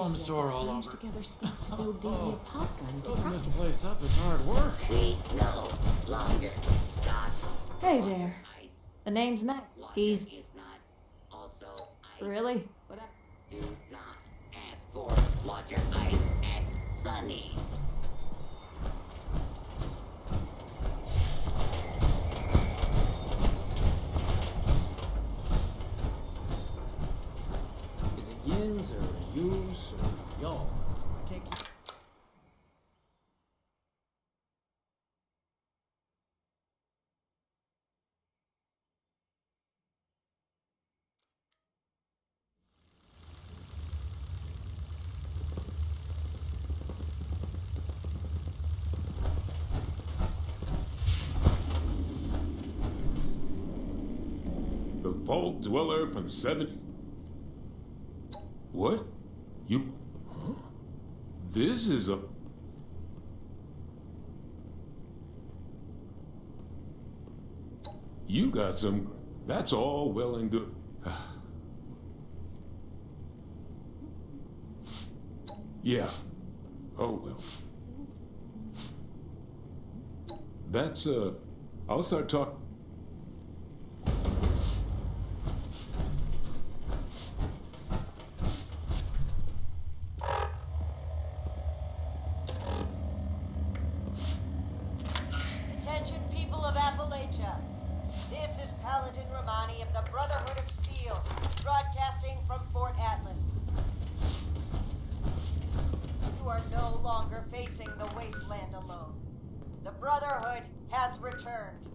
I'm sore all over. Together stuff to build deviant pop gun to Building this practice. place up is hard work. We no longer stop. Hey there. Ice. The name's Matt. Water He's is not also ice. really? What? Do not ask for water ice at Sunny's. Is it yins or yous or y'all? I can't keep. The Vault Dweller from 70. What? You. Huh? This is a. You got some. That's all well and good. Yeah. Oh, well. That's, I'll start talking. Attention, people of Appalachia. This is Paladin Romani of the Brotherhood of Steel, broadcasting from Fort Atlas. You are no longer facing the wasteland alone. The Brotherhood has returned.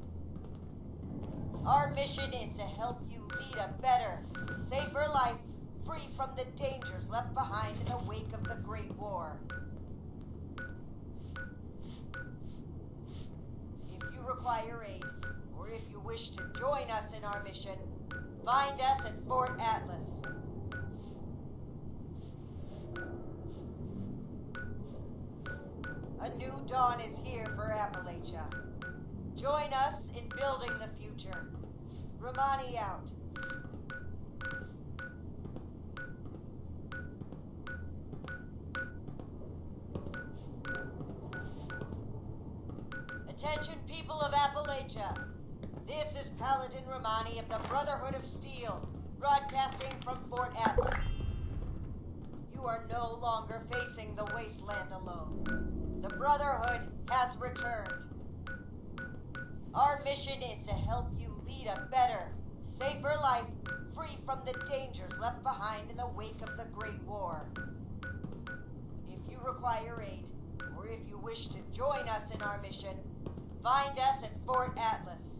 Our mission is to help you lead a better, safer life, free from the dangers left behind in the wake of the Great War. If you require aid, or if you wish to join us in our mission, find us at Fort Atlas. A new dawn is here for Appalachia. Join us in building the future. Romani out. Attention, people of Appalachia. This is Paladin Romani of the Brotherhood of Steel, broadcasting from Fort Atlas. You are no longer facing the wasteland alone. The Brotherhood has returned. Our mission is to help you lead a better, safer life, free from the dangers left behind in the wake of the Great War. If you require aid, or if you wish to join us in our mission, find us at Fort Atlas.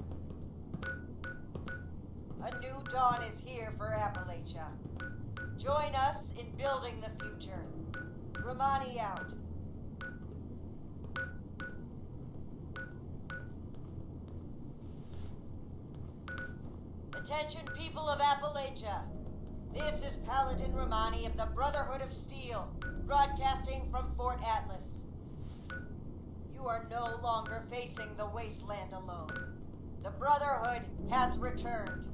A new dawn is here for Appalachia. Join us in building the future. Romani out. Attention, people of Appalachia. This is Paladin Romani of the Brotherhood of Steel, broadcasting from Fort Atlas. You are no longer facing the wasteland alone. The Brotherhood has returned.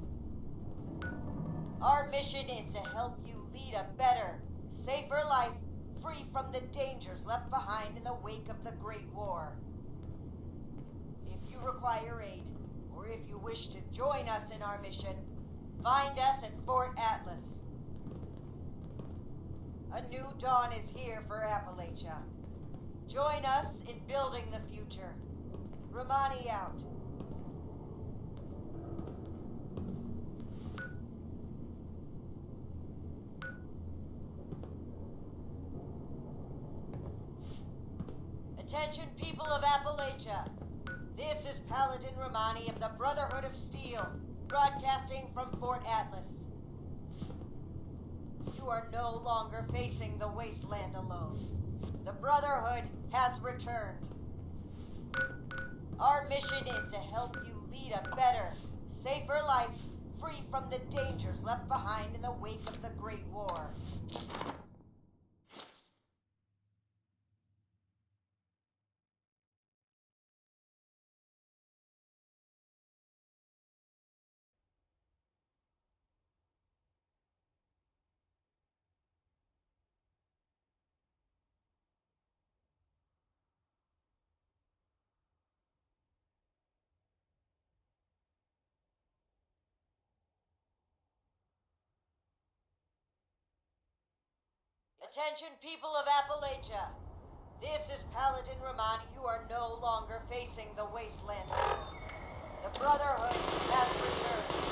Our mission is to help you lead a better, safer life, free from the dangers left behind in the wake of the Great War. If you require aid, or if you wish to join us in our mission, find us at Fort Atlas. A new dawn is here for Appalachia. Join us in building the future. Romani out. Attention, people of Appalachia. This is Paladin Romani of the Brotherhood of Steel, broadcasting from Fort Atlas. You are no longer facing the wasteland alone. The Brotherhood has returned. Our mission is to help you lead a better, safer life, free from the dangers left behind in the wake of the Great War. Attention, people of Appalachia. This is Paladin Romani. You are no longer facing the wasteland. The Brotherhood has returned.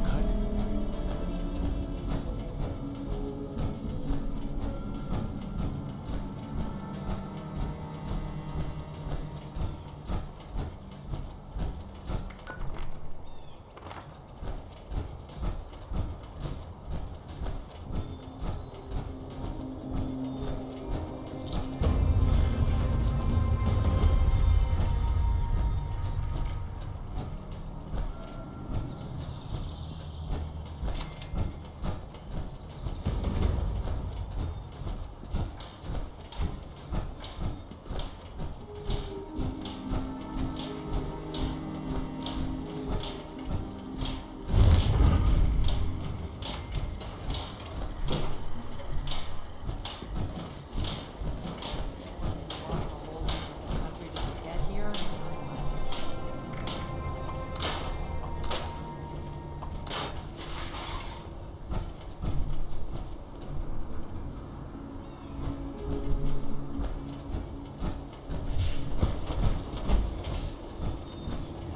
cut.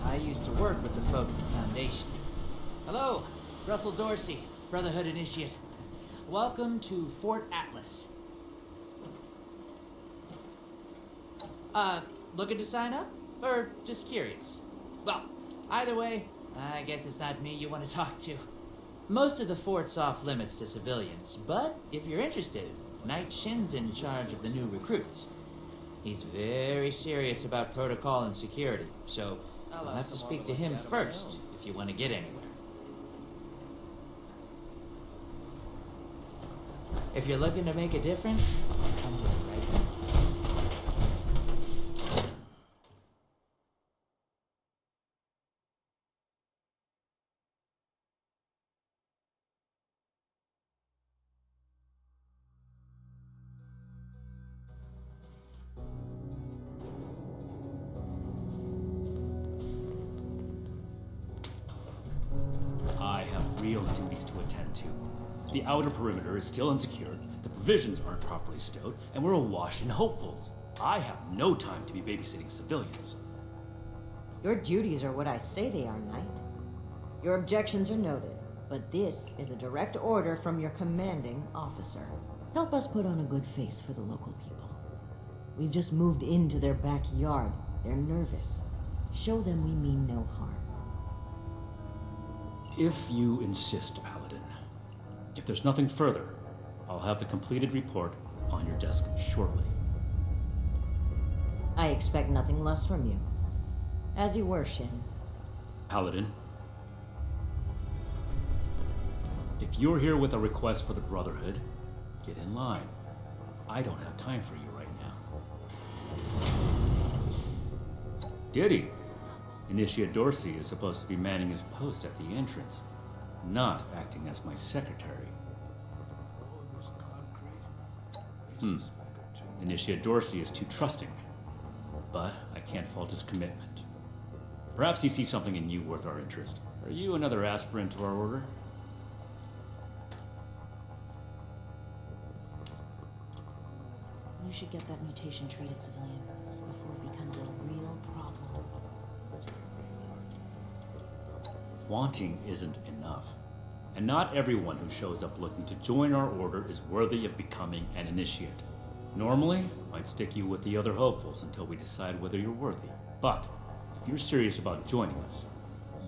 I used to work with the folks at Foundation. Hello, Russell Dorsey, Brotherhood Initiate. Welcome to Fort Atlas. Looking to sign up? Or just curious? Well, either way, I guess it's not me you want to talk to. Most of the fort's off limits to civilians, but if you're interested, Knight Shin's in charge of the new recruits. He's very serious about protocol and security, so I'll have to speak to him first if you want to get anywhere. If you're looking to make a difference, come to the right place. I have real duties to attend to. The outer perimeter is still unsecured, the provisions aren't properly stowed, and we're awash in hopefuls. I have no time to be babysitting civilians. Your duties are what I say they are, Knight. Your objections are noted, but this is a direct order from your commanding officer. Help us put on a good face for the local people. We've just moved into their backyard. They're nervous. Show them we mean no harm. If you insist, Paladin. If there's nothing further, I'll have the completed report on your desk shortly. I expect nothing less from you. As you were, Shin. Paladin. If you're here with a request for the Brotherhood, get in line. I don't have time for you right now. Diddy. Initiate Dorsey is supposed to be manning his post at the entrance, not acting as my secretary. Initiate Dorsey is too trusting, but I can't fault his commitment. Perhaps he sees something in you worth our interest. Are you another aspirant to our order? You should get that mutation treated, civilian, before it becomes a real problem. Wanting isn't enough. And not everyone who shows up looking to join our order is worthy of becoming an initiate. Normally, I'd stick you with the other hopefuls until we decide whether you're worthy. But if you're serious about joining us,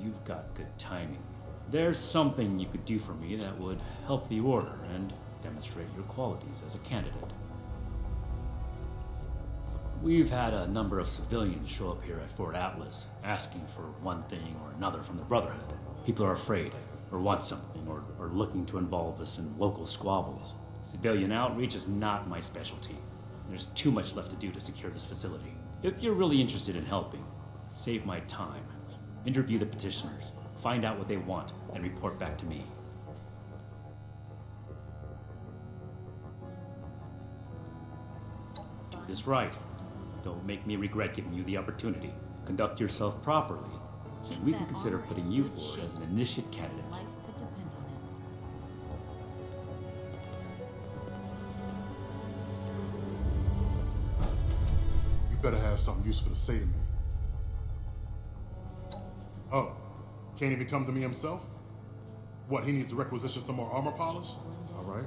you've got good timing. There's something you could do for me that would help the order and demonstrate your qualities as a candidate. We've had a number of civilians show up here at Fort Atlas, asking for one thing or another from the Brotherhood. People are afraid, or want something, or are looking to involve us in local squabbles. Civilian outreach is not my specialty. There's too much left to do to secure this facility. If you're really interested in helping, save my time. Interview the petitioners, find out what they want, and report back to me. Do this right. Don't make me regret giving you the opportunity. Conduct yourself properly, and we can consider putting you forward as an initiate candidate. Life could depend on it. You better have something useful to say to me. Oh, can't he come to me himself? What, he needs to requisition some more armor polish? All right.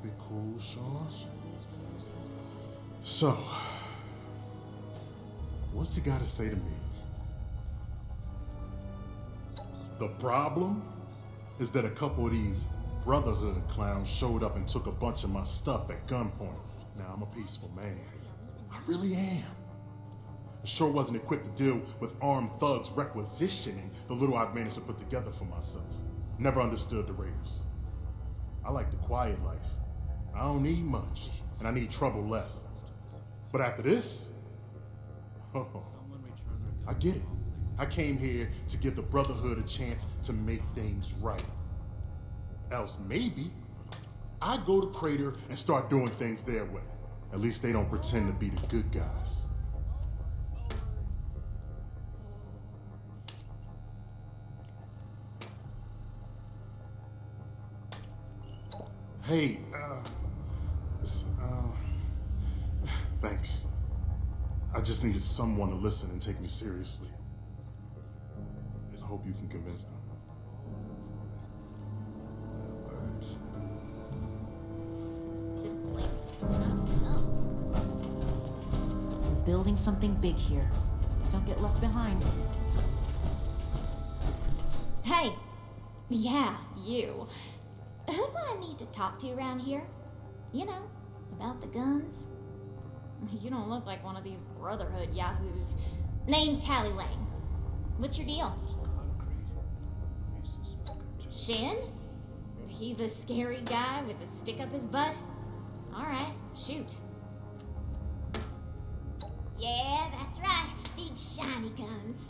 Keep it cool, Sean. So, what's he got to say to me? The problem is that a couple of these Brotherhood clowns showed up and took a bunch of my stuff at gunpoint. Now, I'm a peaceful man. I really am. I sure wasn't equipped to deal with armed thugs requisitioning the little I've managed to put together for myself. Never understood the Raiders. I like the quiet life. I don't need much, and I need trouble less. But after this, I get it. I came here to give the Brotherhood a chance to make things right. Else maybe I go to Crater and start doing things their way. At least they don't pretend to be the good guys. Hey, thanks. I just needed someone to listen and take me seriously. I hope you can convince them. This place is kind of fun. We're building something big here. Don't get left behind. Hey! Yeah, you. Who do I need to talk to around here? You know, about the guns? You don't look like one of these Brotherhood yahoos. Name's Tally Lane. What's your deal? Shin? He the scary guy with the stick up his butt? Alright, shoot. Yeah, that's right. Big shiny guns.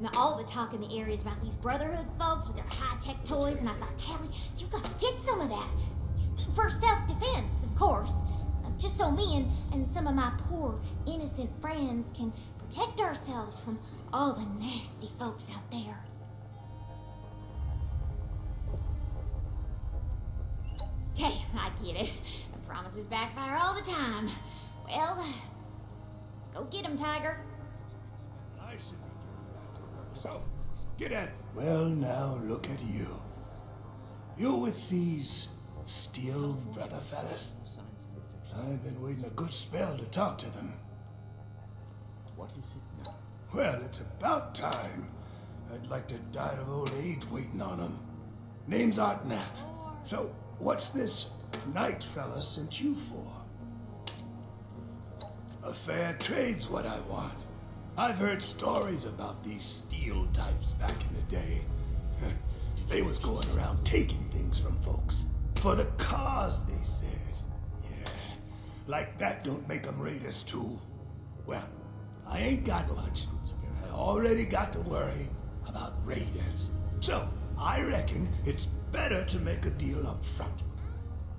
Now, all the talk in the area is about these Brotherhood folks with their high-tech toys, and I thought, Tally, you gotta get some of that. For self-defense, of course. Just so me and some of my poor, innocent friends can protect ourselves from all the nasty folks out there. Hey, I get it. Promises backfire all the time. Well, go get him, Tiger. So, get at it. Well, now look at you. You with these Steel brother fellas. I've been waiting a good spell to talk to them. What is it now? Well, it's about time. I'd like to die of old age waiting on them. Name's Artnap. So, what's this knight fella sent you for? A fair trade's what I want. I've heard stories about these steel types back in the day. They was going around taking things from folks. For the cause, they said. Yeah, like that don't make them raiders too. Well, I ain't got much. I already got to worry about raiders. So, I reckon it's better to make a deal up front.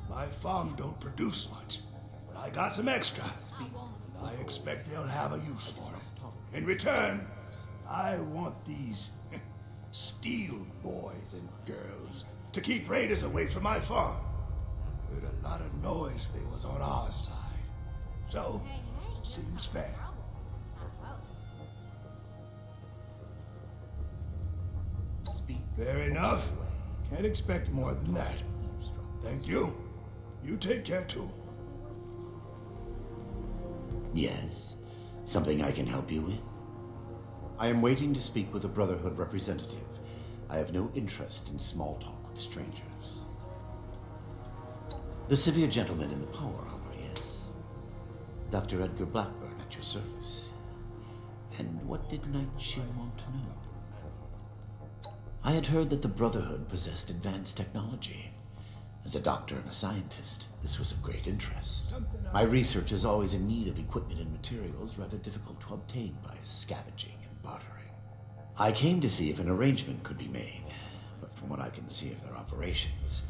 My farm don't produce much, but I got some extra. And I expect they'll have a use for it. In return, I want these steel boys and girls to keep raiders away from my farm. Heard a lot of noise they was on our side. So, seems fair. Speak. Fair enough. Can't expect more than that. Thank you. You take care too. Yes. Something I can help you with? I am waiting to speak with a Brotherhood representative. I have no interest in small talk with strangers. The severe gentleman in the power armor, yes. Dr. Edgar Blackburn at your service. And what did Knight Shin want to know? I had heard that the Brotherhood possessed advanced technology. As a doctor and a scientist, this was of great interest. My research is always in need of equipment and materials rather difficult to obtain by scavenging and bartering. I came to see if an arrangement could be made, but from what I can see of their operations,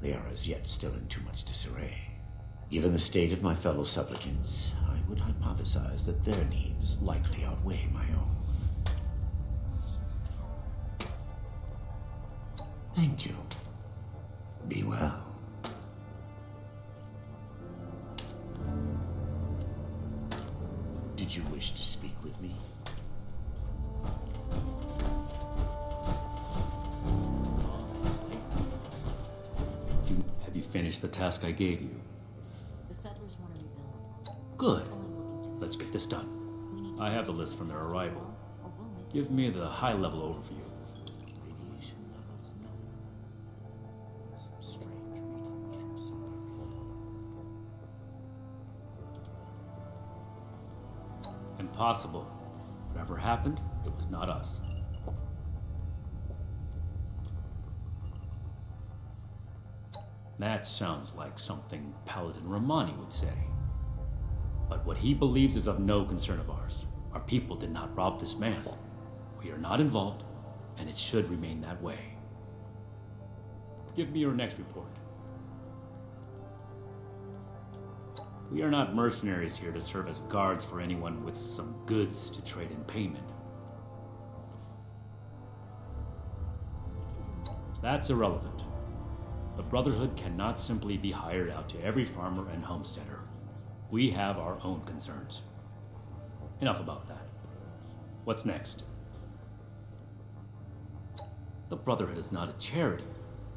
they are as yet still in too much disarray. Given the state of my fellow supplicants, I would hypothesize that their needs likely outweigh my own. Thank you. Be well. Did you wish to speak with me? finish the task I gave you. The settlers want to rebuild. Good. Only looking to Let's get this done. We need to I have the use list from their this arrival. wall, or we'll make Give it me safe. the high-level overview. Radiation levels known. Some strange readings from somewhere. Impossible. Whatever happened, it was not us. That sounds like something Paladin Romani would say. But what he believes is of no concern of ours. Our people did not rob this man. We are not involved, and it should remain that way. Give me your next report. We are not mercenaries here to serve as guards for anyone with some goods to trade in payment. That's irrelevant. The Brotherhood cannot simply be hired out to every farmer and homesteader. We have our own concerns. Enough about that. What's next? The Brotherhood is not a charity,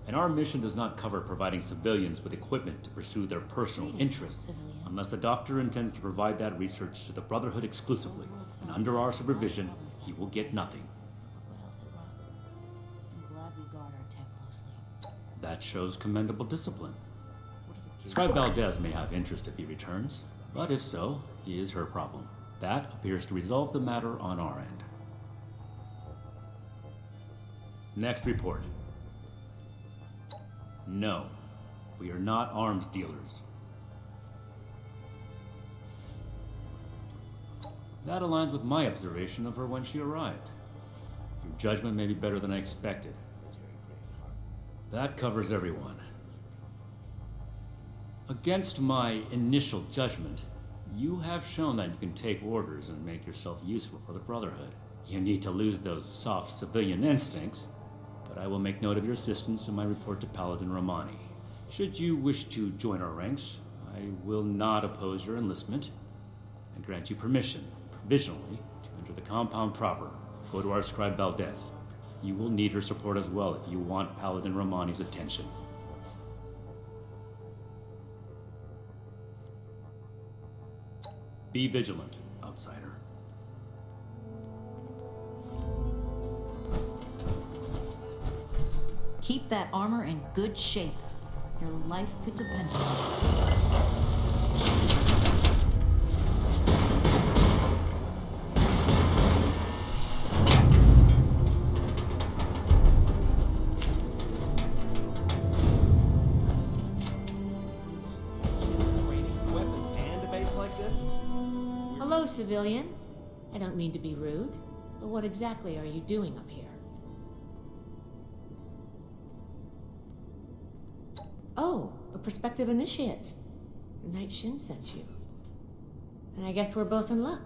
and our mission does not cover providing civilians with equipment to pursue their personal interests, unless the Doctor intends to provide that research to the Brotherhood exclusively, and under our supervision, he will get nothing. Look what else it brought. I'm glad we guard our tech closely. That shows commendable discipline. Scribe Valdez may have interest if he returns, but if so, he is her problem. That appears to resolve the matter on our end. Next report. No, we are not arms dealers. That aligns with my observation of her when she arrived. Your judgment may be better than I expected. That covers everyone. Against my initial judgment, you have shown that you can take orders and make yourself useful for the Brotherhood. You need to lose those soft civilian instincts, but I will make note of your assistance in my report to Paladin Romani. Should you wish to join our ranks, I will not oppose your enlistment and grant you permission, provisionally, to enter the compound proper. Go to our scribe Valdez. You will need her support as well if you want Paladin Romani's attention. Be vigilant, outsider. Keep that armor in good shape. Your life could depend on it. Training weapons and a base like this? Hello, civilian. I don't mean to be rude, but what exactly are you doing up here? Oh, a prospective initiate. Knight Shin sent you. And I guess we're both in luck.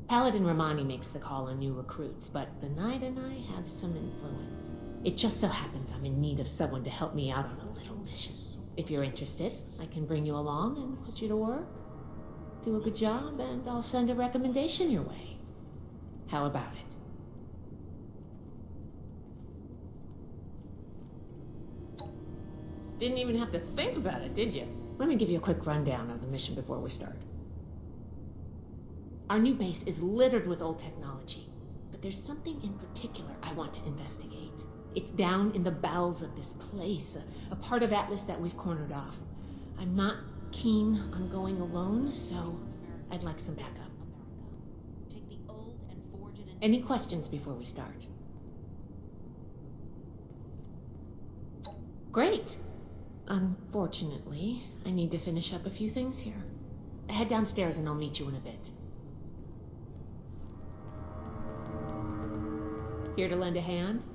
Paladin Romani makes the call on new recruits, but the Knight and I have some influence. It just so happens I'm in need of someone to help me out on a little mission. If you're interested, I can bring you along and put you to work. Do a good job, and I'll send a recommendation your way. How about it? Didn't even have to think about it, did you? Let me give you a quick rundown of the mission before we start. Our new base is littered with old technology, but there's something in particular I want to investigate. It's down in the bowels of this place, a part of Atlas that we've cornered off. I'm not keen on going alone, so I'd like some backup. Take the old and forge it in. Any questions before we start? Great! Unfortunately, I need to finish up a few things here. Head downstairs and I'll meet you in a bit. Here to lend a hand?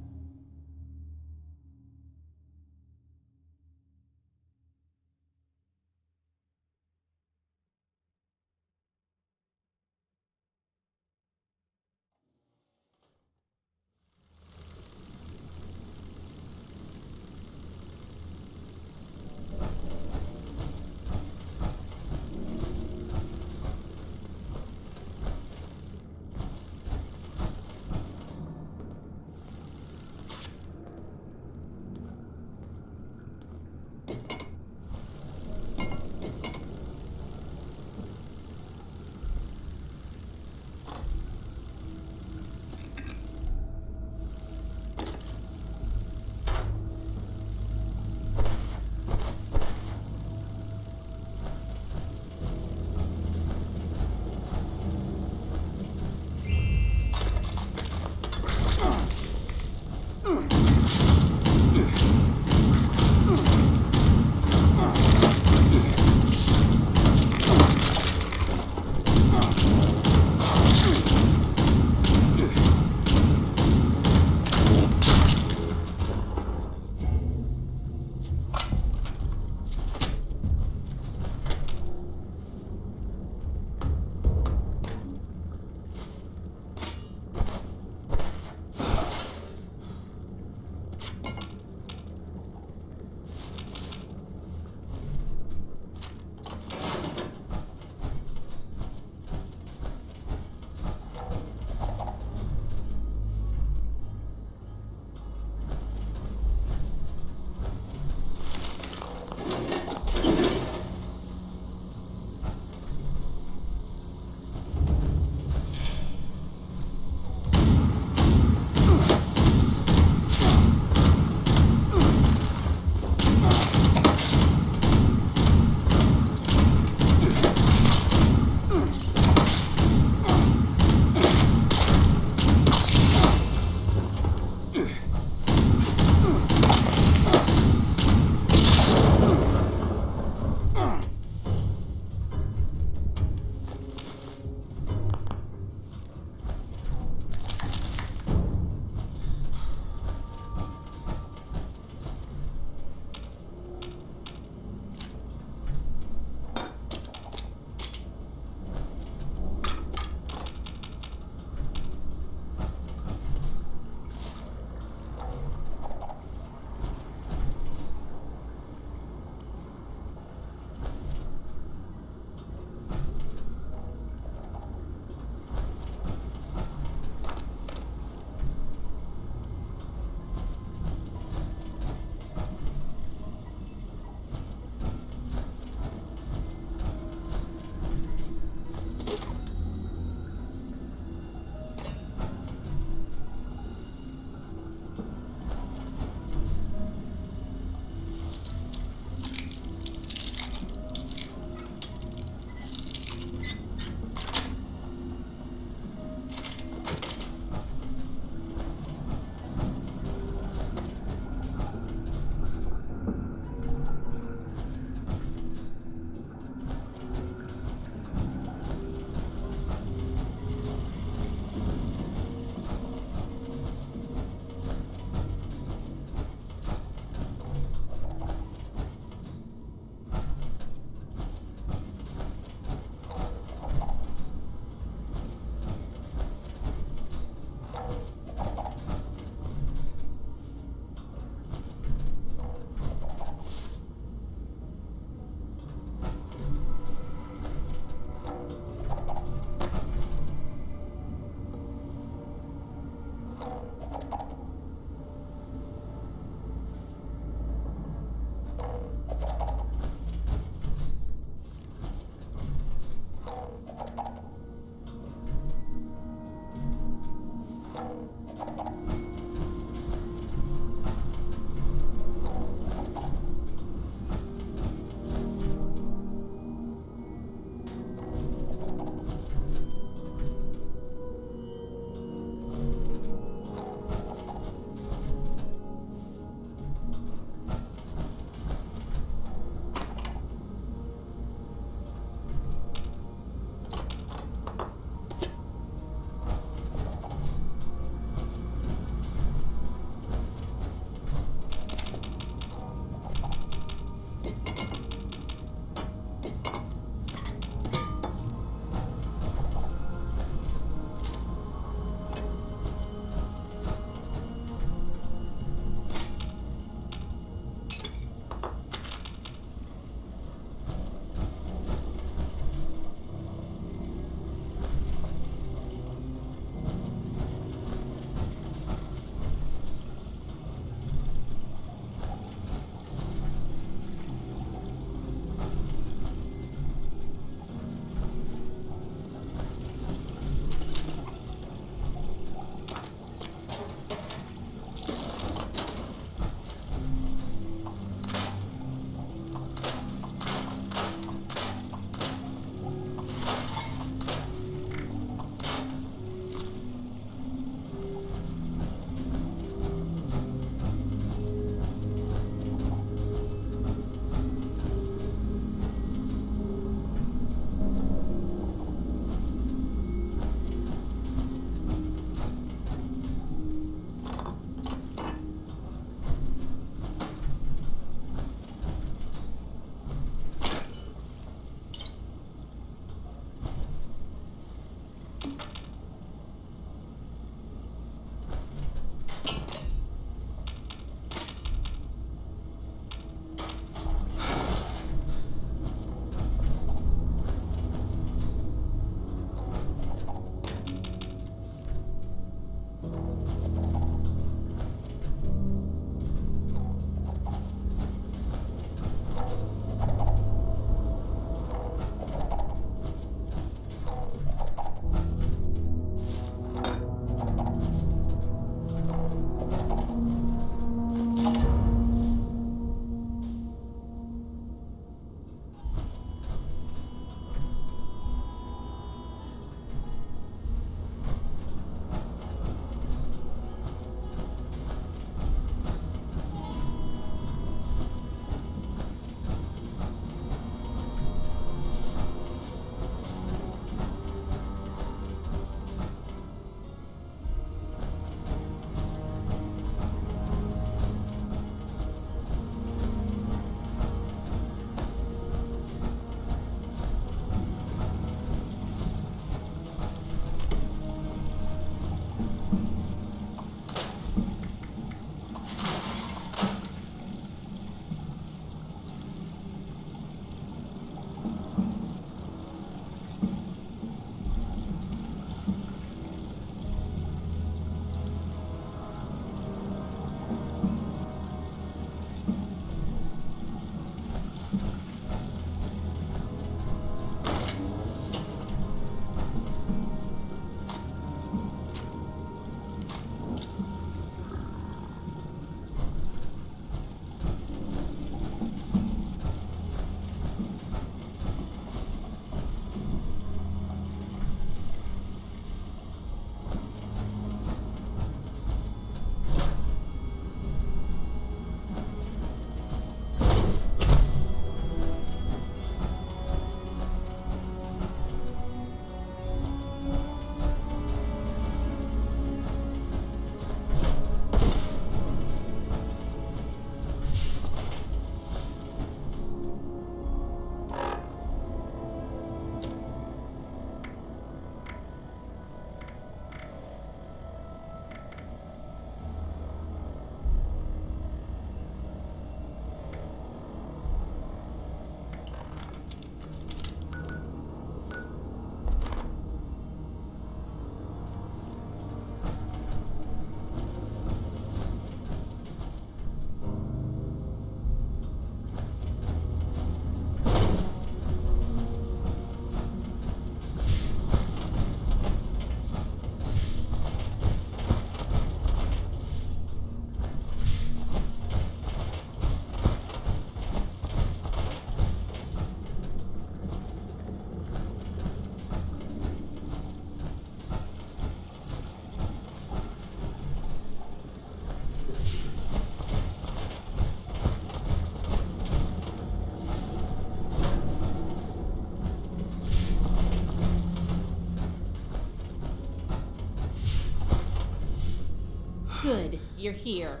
Good, you're here.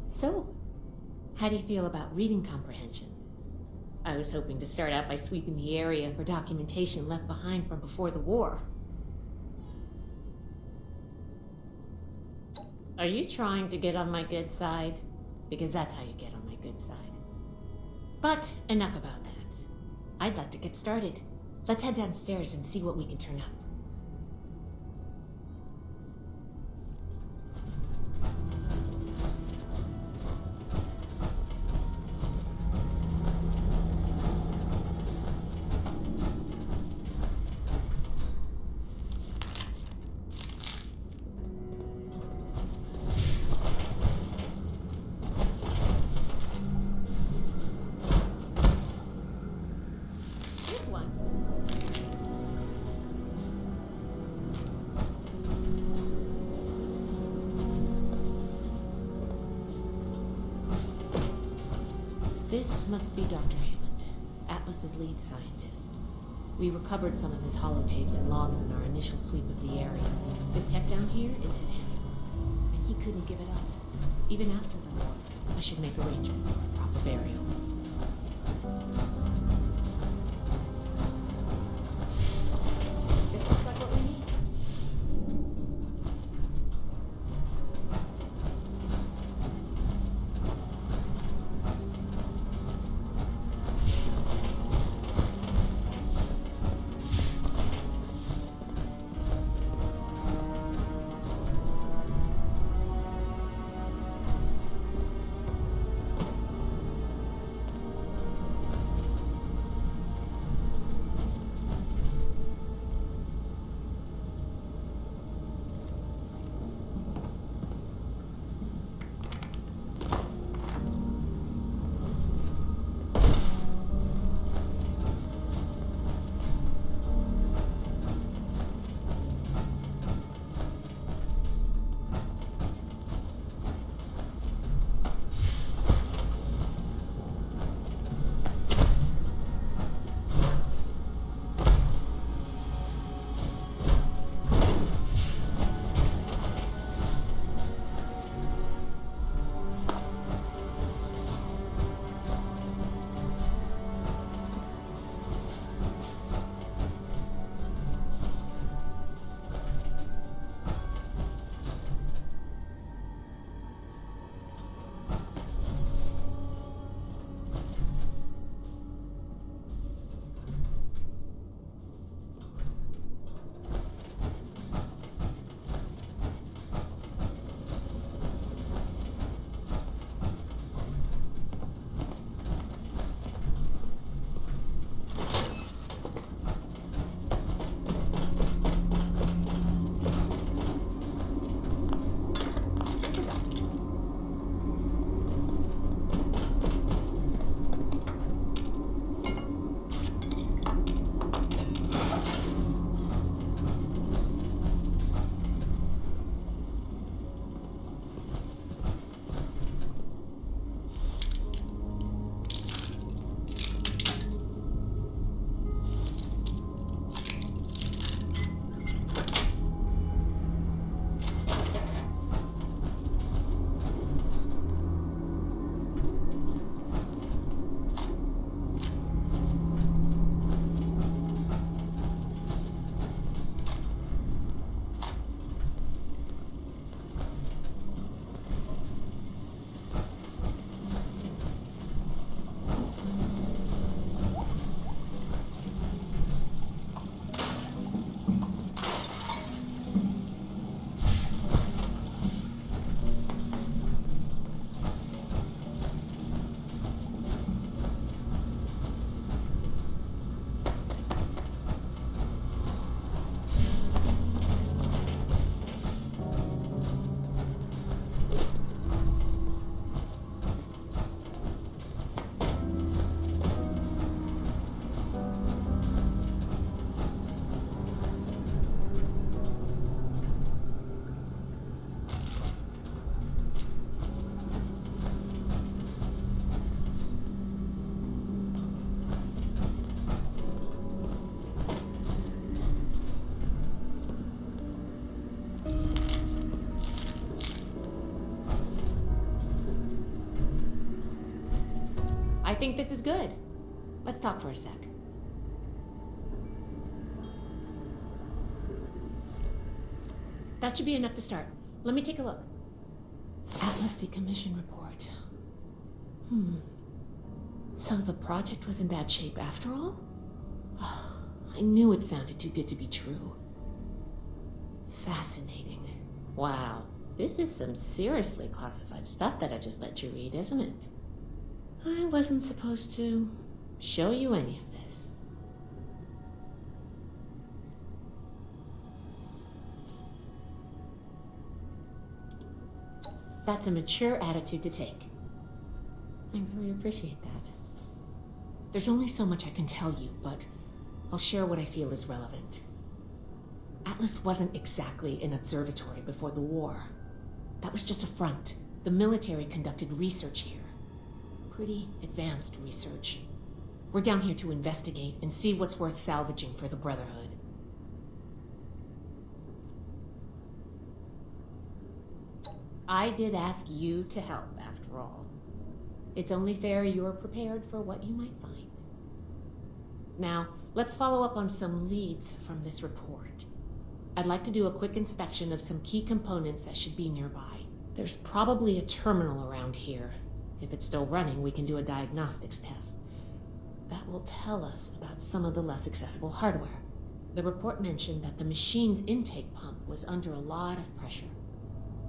So, how do you feel about reading comprehension? I was hoping to start out by sweeping the area for documentation left behind from before the war. Are you trying to get on my good side? Because that's how you get on my good side. But enough about that. I'd like to get started. Let's head downstairs and see what we can turn up. Here's one. This must be Dr. Hammond, Atlas's lead scientist. We recovered some of his holotapes and logs in our initial sweep of the area. This tech down here is his handiwork, and he couldn't give it up. Even after the war, I should make arrangements for a proper burial. This looks like what we need. I think this is good. Let's talk for a sec. That should be enough to start. Let me take a look. Atlas decommission report. So the project was in bad shape after all? Oh, I knew it sounded too good to be true. Fascinating. Wow, this is some seriously classified stuff that I just let you read, isn't it? I wasn't supposed to show you any of this. That's a mature attitude to take. I really appreciate that. There's only so much I can tell you, but I'll share what I feel is relevant. Atlas wasn't exactly an observatory before the war. That was just a front. The military conducted research here. Pretty advanced research. We're down here to investigate and see what's worth salvaging for the Brotherhood. I did ask you to help, after all. It's only fair you're prepared for what you might find. Now, let's follow up on some leads from this report. I'd like to do a quick inspection of some key components that should be nearby. There's probably a terminal around here. If it's still running, we can do a diagnostics test. That will tell us about some of the less accessible hardware. The report mentioned that the machine's intake pump was under a lot of pressure.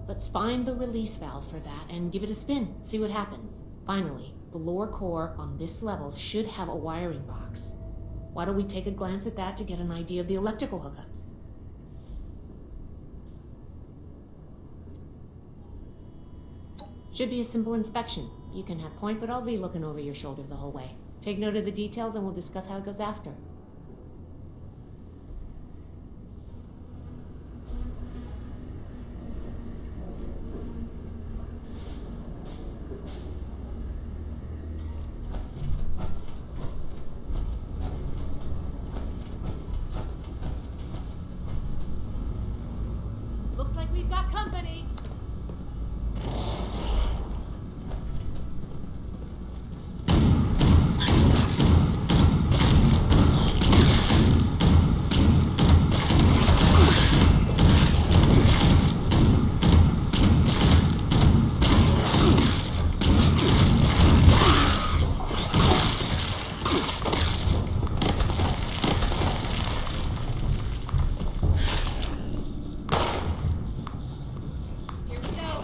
Let's find the release valve for that and give it a spin, see what happens. Finally, the lower core on this level should have a wiring box. Why don't we take a glance at that to get an idea of the electrical hookups? Should be a simple inspection. You can have point, but I'll be looking over your shoulder the whole way. Take note of the details and we'll discuss how it goes after. Looks like we've got company. Here we go.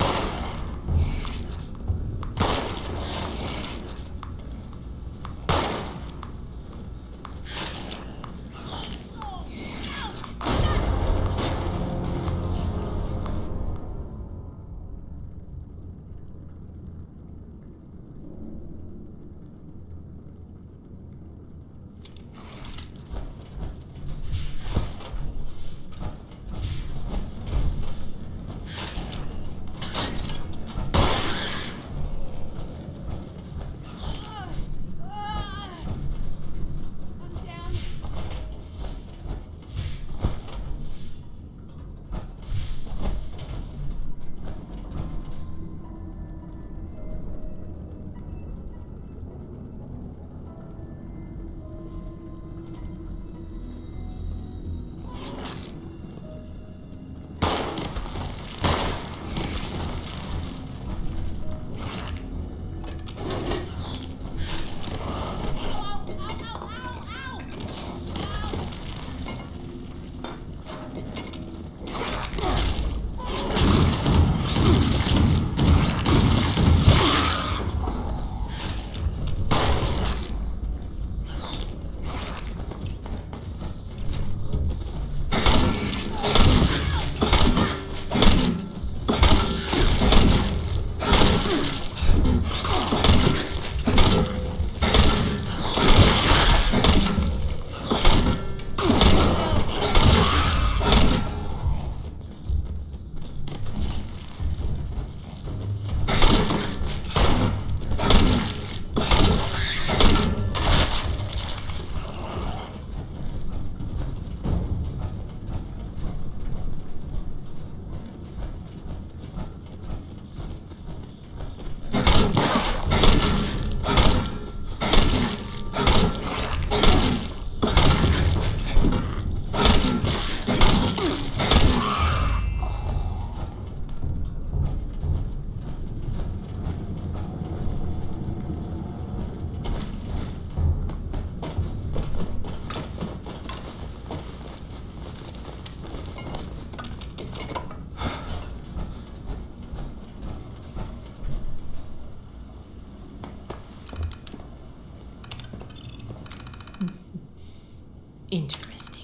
Interesting.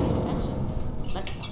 Inspection. Let's talk.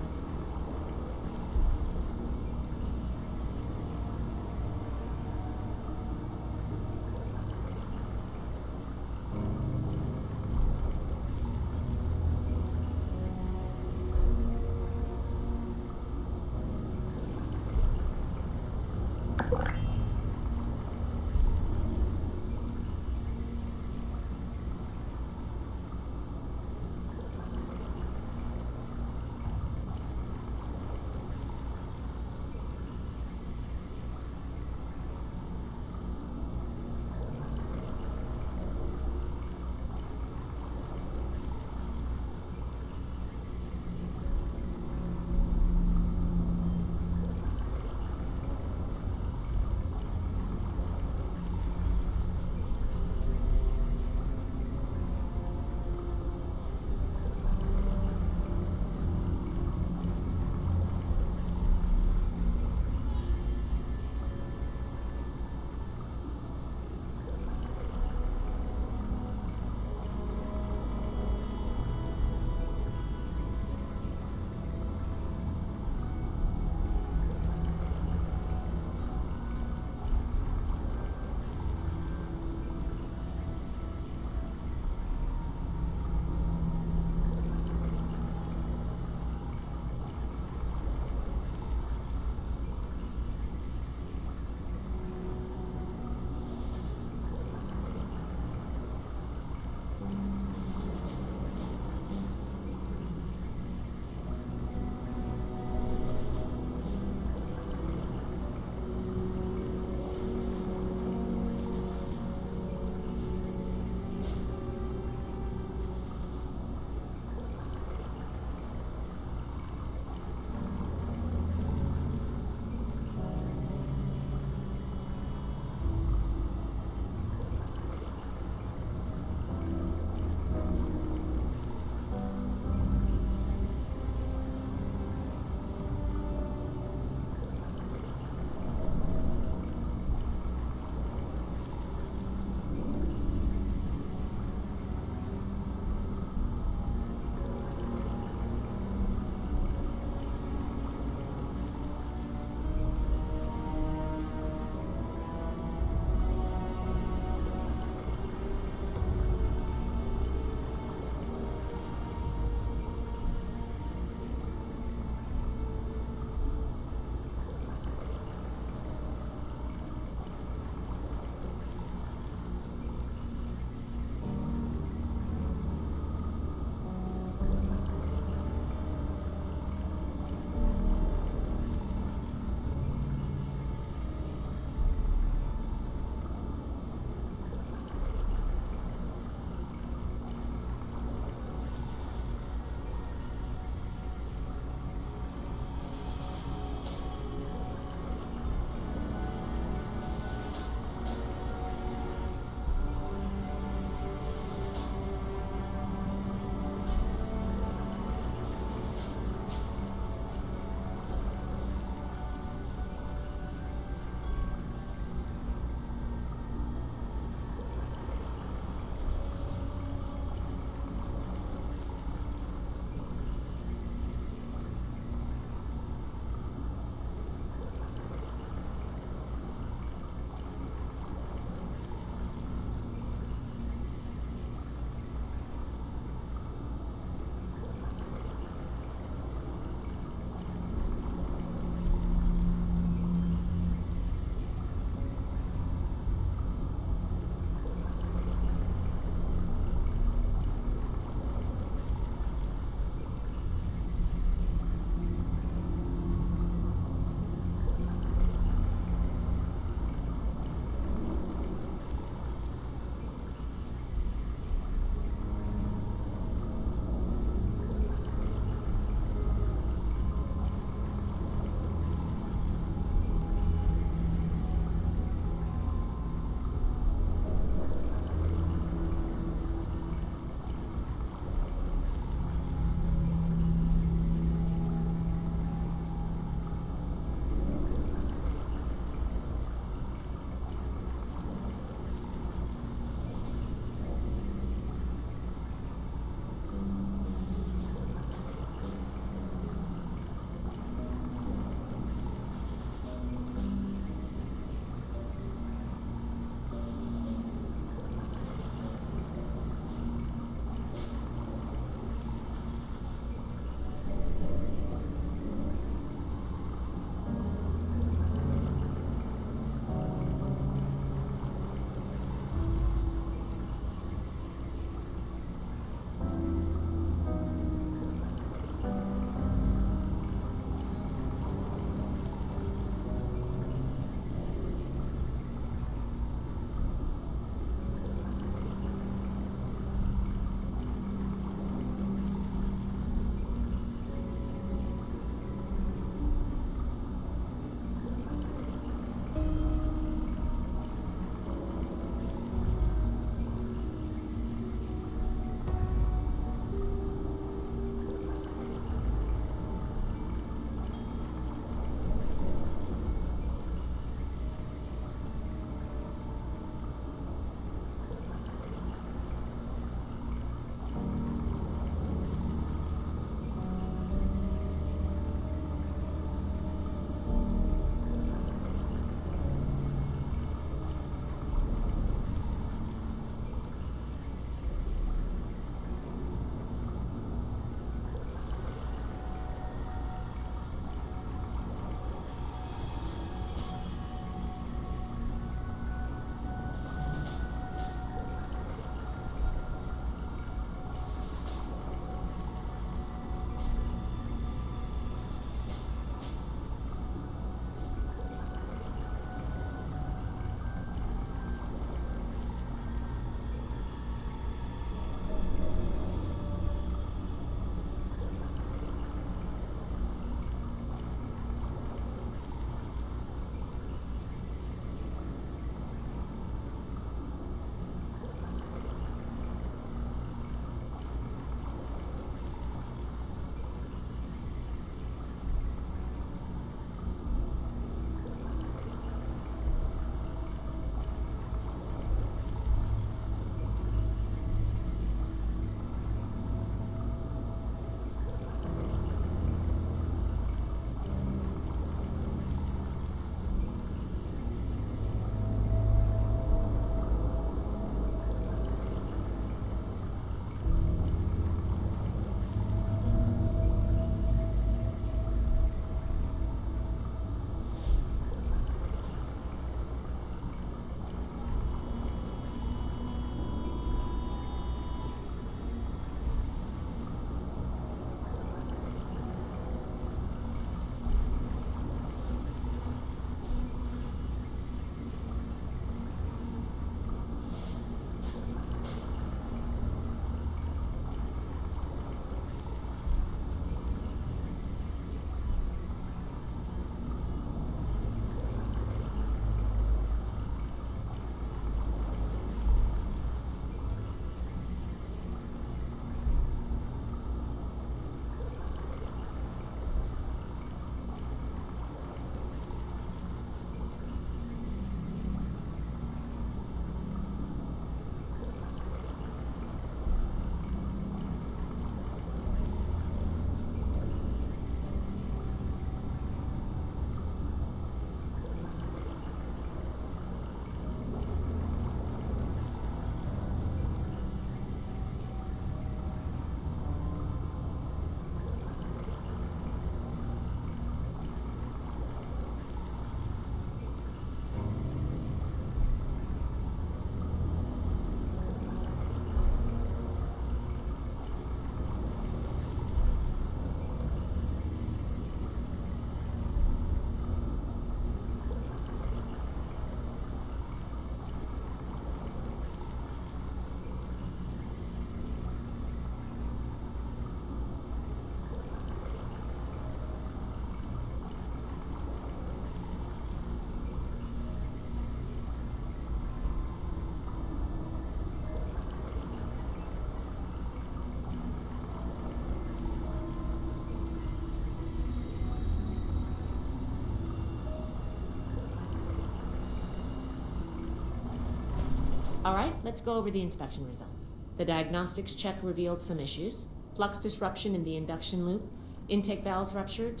All right, let's go over the inspection results. The diagnostics check revealed some issues. Flux disruption in the induction loop, intake valves ruptured,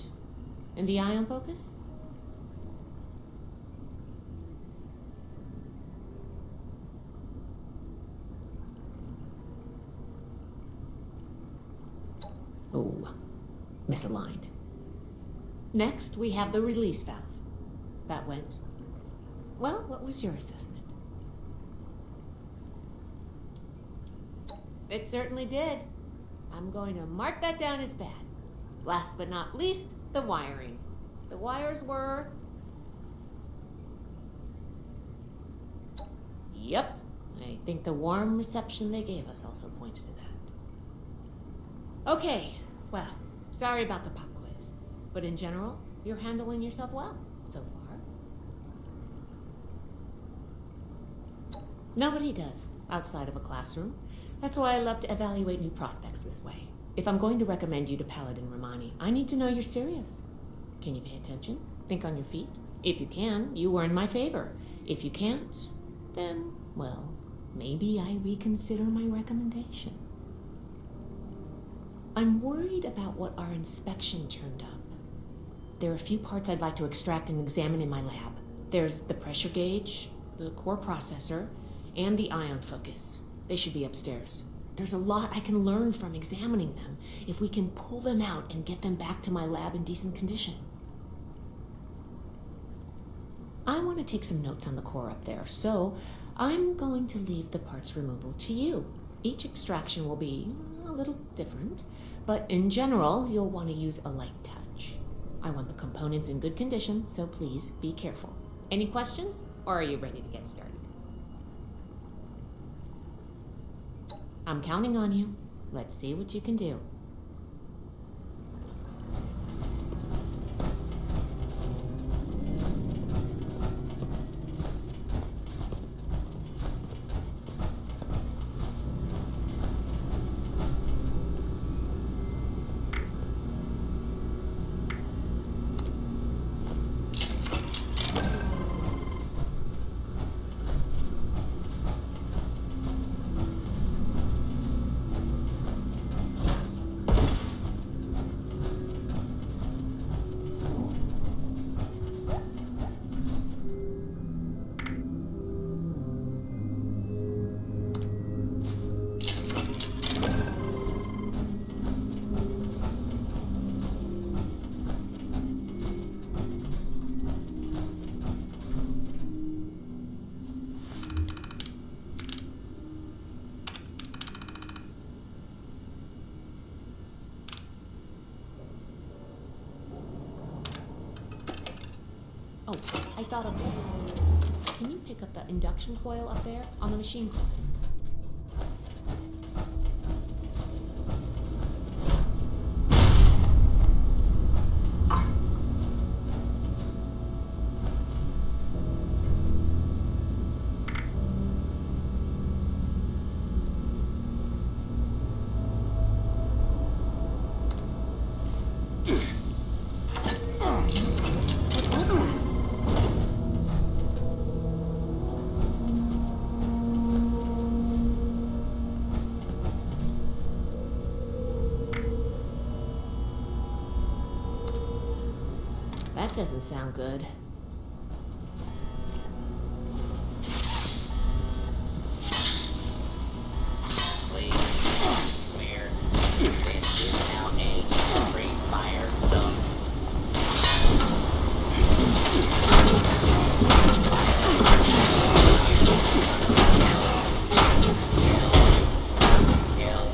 and the ion focus? Oh, misaligned. Next, we have the release valve. That went. Well, what was your assessment? It certainly did. I'm going to mark that down as bad. Last but not least, the wiring. The wires were... Yep. I think the warm reception they gave us also points to that. Okay, well, sorry about the pop quiz. But in general, you're handling yourself well so far. Nobody does, outside of a classroom. That's why I love to evaluate new prospects this way. If I'm going to recommend you to Paladin Romani, I need to know you're serious. Can you pay attention? Think on your feet? If you can, you earn my favor. If you can't, then, well, maybe I reconsider my recommendation. I'm worried about what our inspection turned up. There are a few parts I'd like to extract and examine in my lab. There's the pressure gauge, the core processor, and the ion focus. They should be upstairs. There's a lot I can learn from examining them if we can pull them out and get them back to my lab in decent condition. I want to take some notes on the core up there, so I'm going to leave the parts removal to you. Each extraction will be a little different, but in general, you'll want to use a light touch. I want the components in good condition, so please be careful. Any questions, or are you ready to get started? I'm counting on you. Let's see what you can do. Oh, I thought of it. Can you pick up the induction coil up there on the machine coil? That doesn't sound good. Please, clear. This is now a free fire zone. Kill.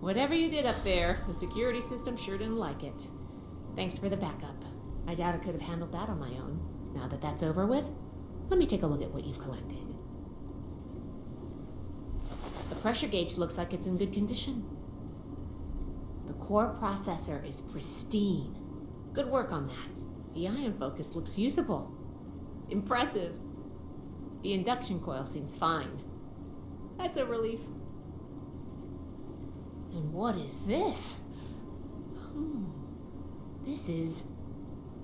Whatever you did up there, the security system sure didn't like it. Thanks for the backup. I doubt I could have handled that on my own. Now that that's over with, let me take a look at what you've collected. The pressure gauge looks like it's in good condition. The core processor is pristine. Good work on that. The ion focus looks usable. Impressive. The induction coil seems fine. That's a relief. And what is this? Is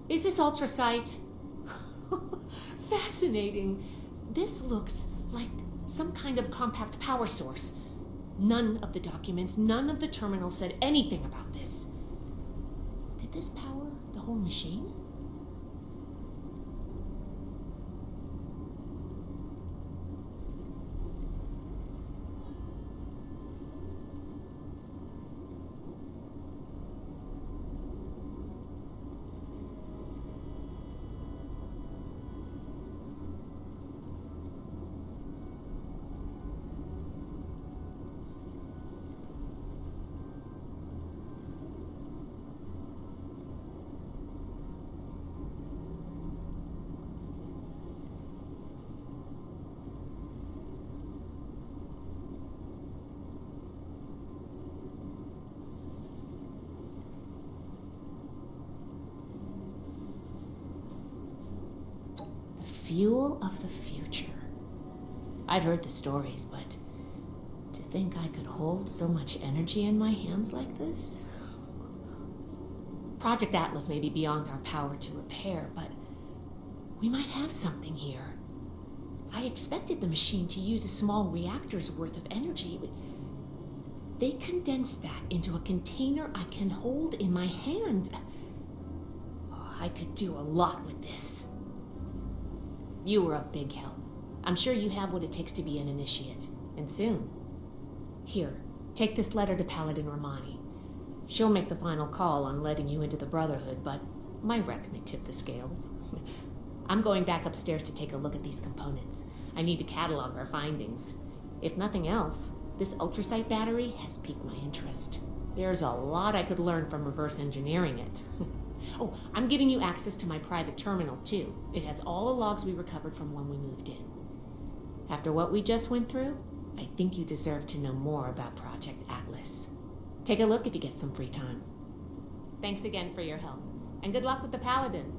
this ultrasight? Fascinating. This looks like some kind of compact power source. None of the documents, none of the terminals said anything about this. Did this power the whole machine? Fuel of the future. I'd heard the stories, but to think I could hold so much energy in my hands like this? Project Atlas may be beyond our power to repair, but we might have something here. I expected the machine to use a small reactor's worth of energy, but they condensed that into a container I can hold in my hands. I could do a lot with this. You were a big help. I'm sure you have what it takes to be an initiate, and soon. Here, take this letter to Paladin Romani. She'll make the final call on letting you into the Brotherhood, but my wreck may tip the scales. I'm going back upstairs to take a look at these components. I need to catalog our findings. If nothing else, this ultrasight battery has piqued my interest. There's a lot I could learn from reverse engineering it. Oh, I'm giving you access to my private terminal, too. It has all the logs we recovered from when we moved in. After what we just went through, I think you deserve to know more about Project Atlas. Take a look if you get some free time. Thanks again for your help, and good luck with the Paladin.